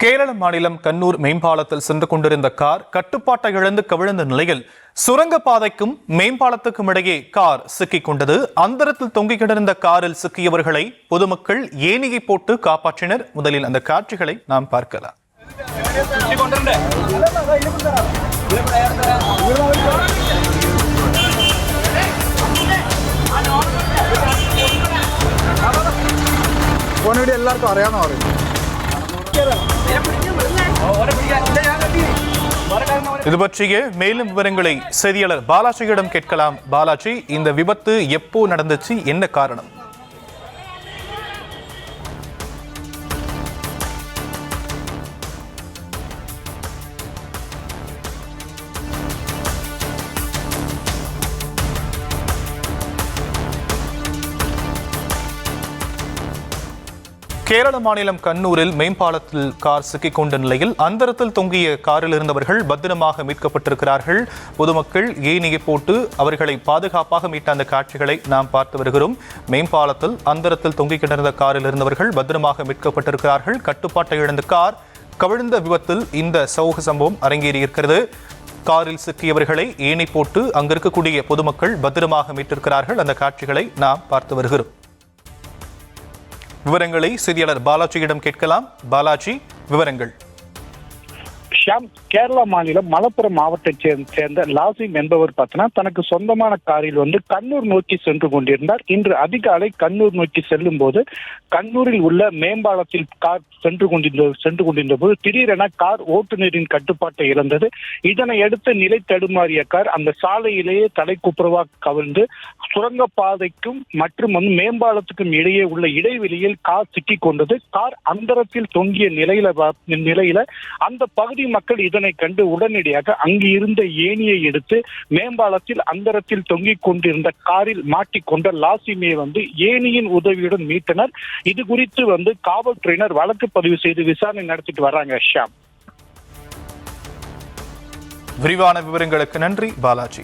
கேரள மாநிலம் கண்ணூர் மேம்பாலத்தில் சென்று கொண்டிருந்த கார் கட்டுப்பாட்டை இழந்து கவிழ்ந்த நிலையில் சுரங்கப்பாதைக்கும் மேம்பாலத்துக்கும் இடையே கார் சிக்கிக் கொண்டது. அந்தரத்தில் தொங்கிக் கிடந்த காரில் சிக்கியவர்களை பொதுமக்கள் ஏணியை போட்டு காப்பாற்றினர். முதலில் அந்த காட்சிகளை நாம் பார்க்கலாம். எல்லாருக்கும் அறியாம இது பற்றிய மேலும் விவரங்களை செய்தியாளர் பாலாஜியிடம் கேட்கலாம். பாலாஜி, இந்த விபத்து எப்போ நடந்துச்சு, என்ன காரணம்? கேரள மாநிலம் கண்ணூரில் மேம்பாலத்தில் கார் சிக்கிக் கொண்ட நிலையில் அந்தரத்தில் தொங்கிய காரில் இருந்தவர்கள் பத்திரமாக மீட்கப்பட்டிருக்கிறார்கள். பொதுமக்கள் ஏணியை போட்டு அவர்களை பாதுகாப்பாக மீட்ட அந்த காட்சிகளை நாம் பார்த்து வருகிறோம். மேம்பாலத்தில் அந்தரத்தில் தொங்கிக் கிடந்த காரில் இருந்தவர்கள் பத்திரமாக மீட்கப்பட்டிருக்கிறார்கள். கட்டுப்பாட்டை இழந்த கார் கவிழ்ந்த விபத்தில் இந்த சோக சம்பவம் அரங்கேறியிருக்கிறது. காரில் சிக்கியவர்களை ஏணி போட்டு அங்கிருக்கக்கூடிய பொதுமக்கள் பத்திரமாக மீட்டிருக்கிறார்கள். அந்த காட்சிகளை நாம் பார்த்து வருகிறோம். விவரங்களை செய்தியாளர் பாலாஜியிடம் கேட்கலாம். பாலாஜி, விவரங்கள். கேரள மாநிலம் மலப்புரம் மாவட்டத்தை சேர்ந்த லாசிம் என்பவர் பார்த்தீங்கன்னா தனக்கு சொந்தமான காரில் கண்ணூர் நோக்கி சென்று கொண்டிருந்தார். இன்று அதிகாலை கண்ணூர் நோக்கி செல்லும் போது கண்ணூரில் உள்ள மேம்பாலத்தில் கார் சென்று கொண்டிருந்த போது திடீரென கார் ஓட்டுநரின் கட்டுப்பாட்டை இழந்தது. இதனை அடுத்து நிலை தடுமாறிய கார் அந்த சாலையிலேயே தலைக்குப்புறவாக கவிழ்ந்து சுரங்கப்பாதைக்கும் மற்றும் மேம்பாலத்துக்கும் இடையே உள்ள இடைவெளியில் கார் சிக்கிக் கொண்டது. கார் அந்தரத்தில் தொங்கிய நிலையில அந்த பகுதி மக்கள் இதனை கண்டு உடனடியாக அங்கு இருந்த ஏணியை எடுத்து மேம்பாலத்தில் அந்தரத்தில் தொங்கிக் கொண்டிருந்த காரில் மாட்டிக்கொண்ட லாசிமே ஏணியின் உதவியுடன் மீட்டனர். இது குறித்து காவல்துறையினர் வழக்கு பதிவு செய்து விசாரணை நடத்திட்டு வர்றாங்க. ஷாம், விரிவான விவரங்களுக்கு நன்றி பாலாஜி.